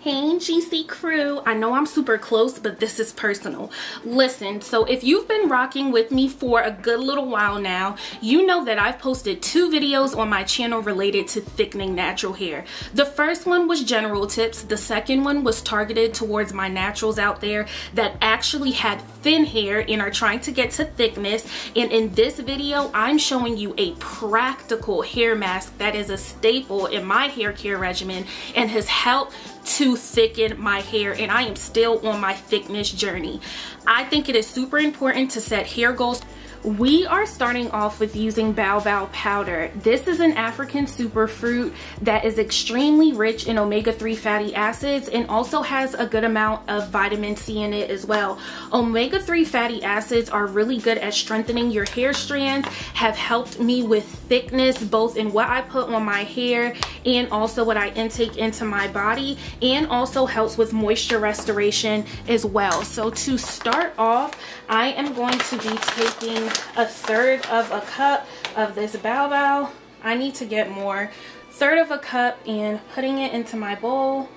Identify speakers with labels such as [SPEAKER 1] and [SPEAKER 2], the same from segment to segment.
[SPEAKER 1] Hey GC crew, I know I'm super close, but this is personal. Listen, so if you've been rocking with me for a good little while now, you know that I've posted 2 videos on my channel related to thickening natural hair. The first one was general tips. The second one was targeted towards my naturals out there that actually had thin hair and are trying to get to thickness. And in this video, I'm showing you a practical hair mask that is a staple in my hair care regimen and has helped to thicken my hair, and I am still on my thickness journey. I think it is super important to set hair goals. We are starting off with using baobab powder. This is an African superfruit that is extremely rich in omega-3 fatty acids and also has a good amount of vitamin C in it as well. Omega-3 fatty acids are really good at strengthening your hair strands, have helped me with thickness both in what I put on my hair and also what I intake into my body, and also helps with moisture restoration as well. So to start off, I am going to be taking 1/3 of a cup of this baobab. I need to get more. 1/3 of a cup and putting it into my bowl.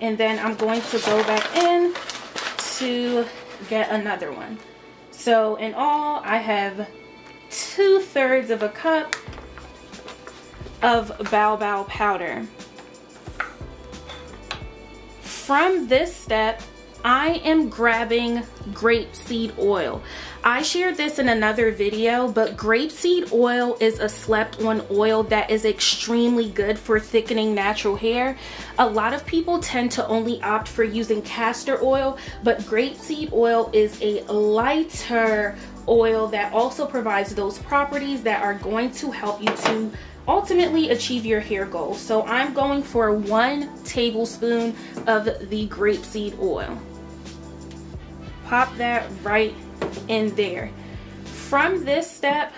[SPEAKER 1] And then I'm going to go back in to get another one. So in all, I have 2/3 of a cup of baobab powder. From this step, I am grabbing grapeseed oil. I shared this in another video, but grapeseed oil is a slept-on oil that is extremely good for thickening natural hair. A lot of people tend to only opt for using castor oil, but grapeseed oil is a lighter oil that also provides those properties that are going to help you to ultimately achieve your hair goals. So I'm going for 1 tablespoon of the grapeseed oil. Pop that right in there. From this step,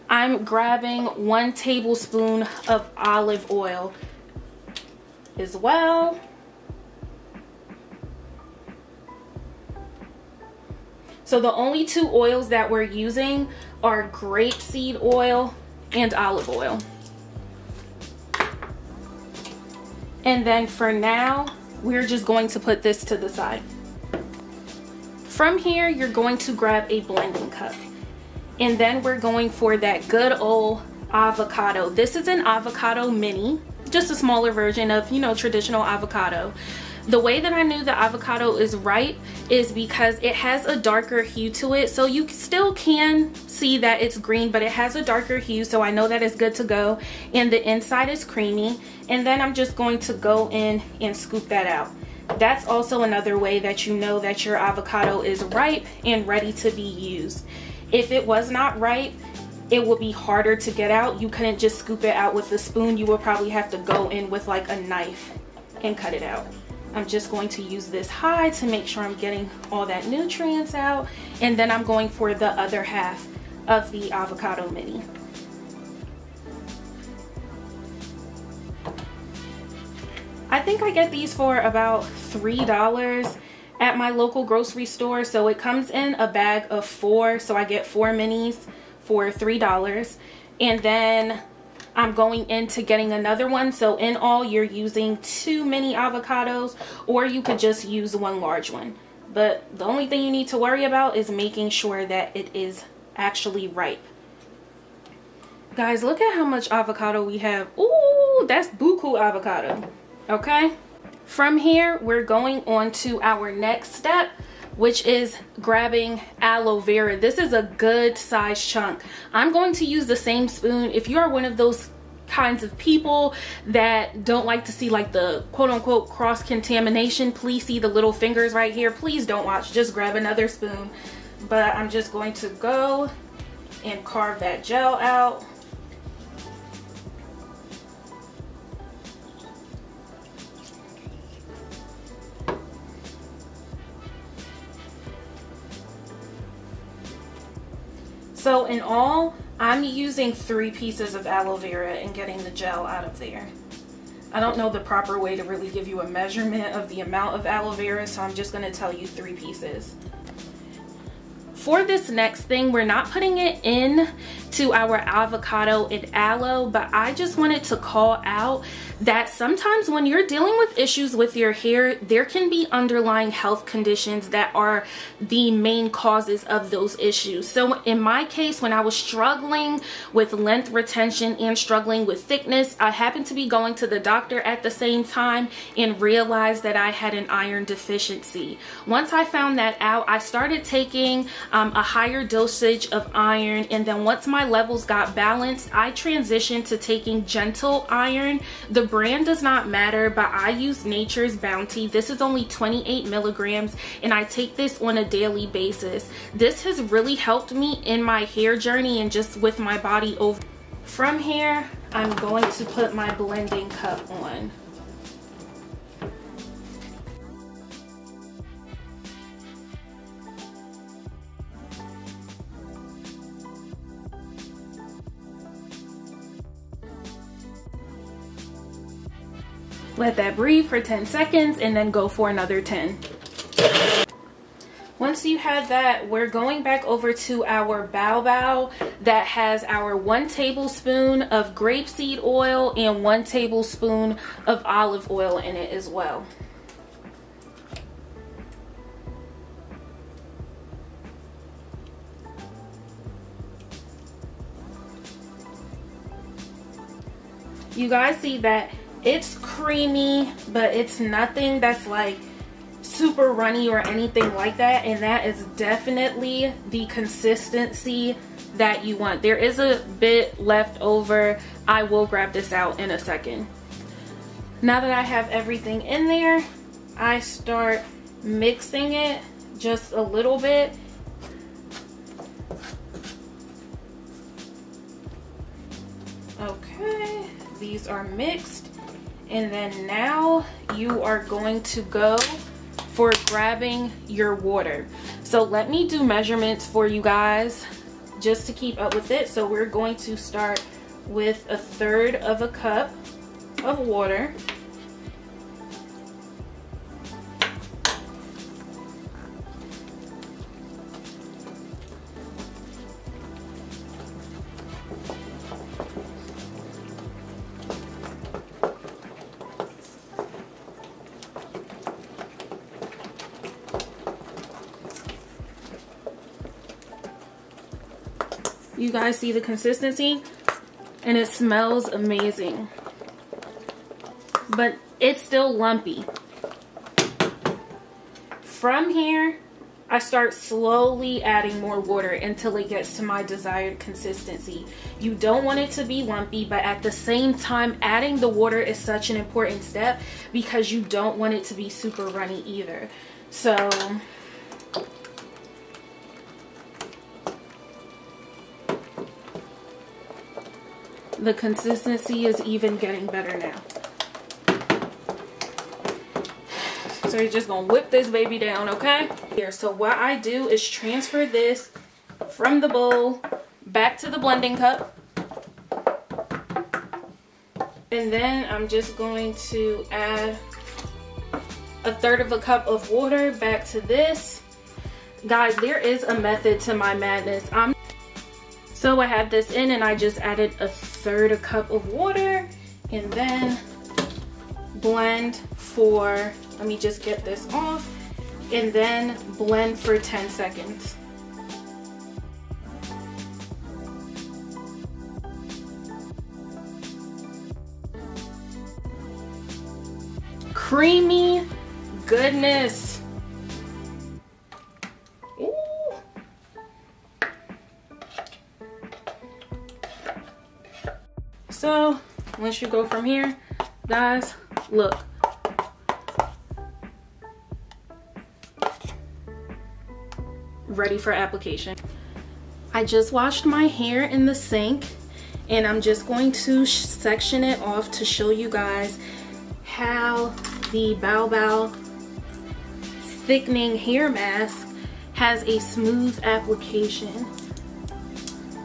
[SPEAKER 1] I'm grabbing 1 tablespoon of olive oil as well. So the only 2 oils that we're using are grapeseed oil and olive oil. And then for now, we're just going to put this to the side. From here, you're going to grab a blending cup. And then we're going for that good old avocado. This is an avocado mini, just a smaller version of, you know, traditional avocado. The way that I knew the avocado is ripe is because it has a darker hue to it. So you still can see that it's green, but it has a darker hue. So I know that it's good to go. And the inside is creamy. And then I'm just going to go in and scoop that out. That's also another way that you know that your avocado is ripe and ready to be used. If it was not ripe, it would be harder to get out. You couldn't just scoop it out with a spoon. You would probably have to go in with like a knife and cut it out. I'm just going to use this high to make sure I'm getting all that nutrients out. And then I'm going for the other half of the avocado mini. I think I get these for about $3 at my local grocery store. So it comes in a bag of 4. So I get 4 minis for $3. And then I'm going into getting another one. So in all, you're using 2 mini avocados, or you could just use 1 large one. But the only thing you need to worry about is making sure that it is actually ripe. Guys, look at how much avocado we have. Ooh, that's buku avocado. Okay. From here, we're going on to our next step, which is grabbing aloe vera. This is a good size chunk. I'm going to use the same spoon. If you are one of those kinds of people that don't like to see like the quote-unquote cross-contamination, please see the little fingers right here. Please don't watch, just grab another spoon. But I'm just going to go and carve that gel out. So in all, I'm using 3 pieces of aloe vera and getting the gel out of there. I don't know the proper way to really give you a measurement of the amount of aloe vera, so I'm just going to tell you 3 pieces. For this next thing, we're not putting it in to our avocado and aloe, but I just wanted to call out that sometimes when you're dealing with issues with your hair, there can be underlying health conditions that are the main causes of those issues. So in my case, when I was struggling with length retention and struggling with thickness, I happened to be going to the doctor at the same time and realized that I had an iron deficiency. Once I found that out, I started taking a higher dosage of iron, and then once my levels got balanced, I transitioned to taking gentle iron. The brand does not matter, but I use Nature's Bounty. This is only 28 milligrams, and I take this on a daily basis. This has really helped me in my hair journey and just with my body over. From here, I'm going to put my blending cup on. Let that breathe for 10 seconds and then go for another 10. Once you have that, we're going back over to our bao that has our 1 tablespoon of grapeseed oil and 1 tablespoon of olive oil in it as well. You guys see that it's creamy, but it's nothing that's like super runny or anything like that, and that is definitely the consistency that you want. There is a bit left over. I will grab this out in a second. Now that I have everything in there, I start mixing it just a little bit. Okay, these are mixed. And then now you are going to go for grabbing your water. So let me do measurements for you guys just to keep up with it. So we're going to start with 1/3 of a cup of water. You guys see the consistency, and it smells amazing, but it's still lumpy. From here, I start slowly adding more water until it gets to my desired consistency. You don't want it to be lumpy, but at the same time, adding the water is such an important step because you don't want it to be super runny either. So the consistency is even getting better now. So you're just gonna whip this baby down, okay? Here, so what I do is transfer this from the bowl back to the blending cup. And then I'm just going to add 1/3 of a cup of water back to this. Guys, there is a method to my madness. So I have this in, and I just added 1/3 a cup of water, and then blend for, let me just get this off, and then blend for 10 seconds. Creamy goodness. Ooh. So once you go from here, guys, look. Ready for application. I just washed my hair in the sink, and I'm just going to section it off to show you guys how the Bao thickening hair mask has a smooth application.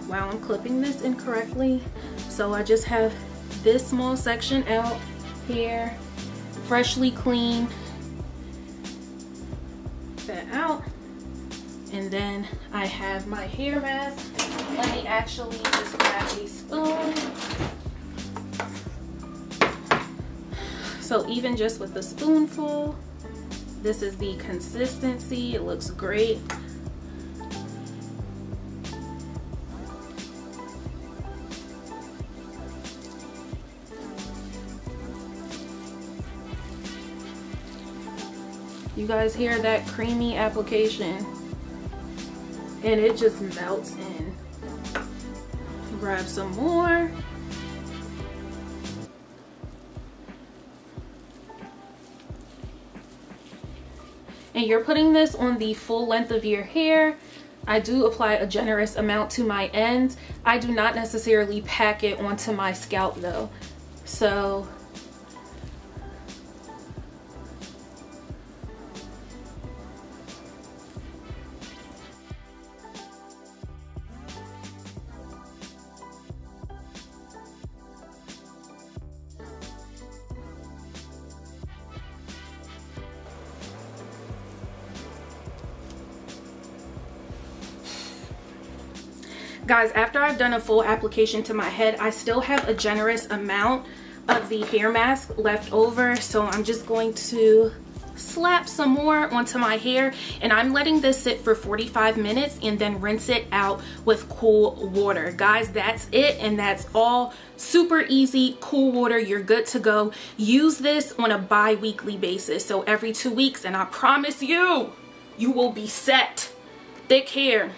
[SPEAKER 1] Wow, I'm clipping this incorrectly. So I just have this small section out here, freshly cleaned that out. And then I have my hair mask. Let me actually just grab a spoon. So even just with the spoonful, this is the consistency. It looks great. You guys hear that creamy application? And it just melts in. Grab some more. And you're putting this on the full length of your hair. I do apply a generous amount to my ends. I do not necessarily pack it onto my scalp though. So guys, after I've done a full application to my head, I still have a generous amount of the hair mask left over. So I'm just going to slap some more onto my hair, and I'm letting this sit for 45 minutes and then rinse it out with cool water. Guys, that's it, and that's all. Super easy, cool water, you're good to go. Use this on a bi-weekly basis, so every 2 weeks, and I promise you, you will be set. Thick hair.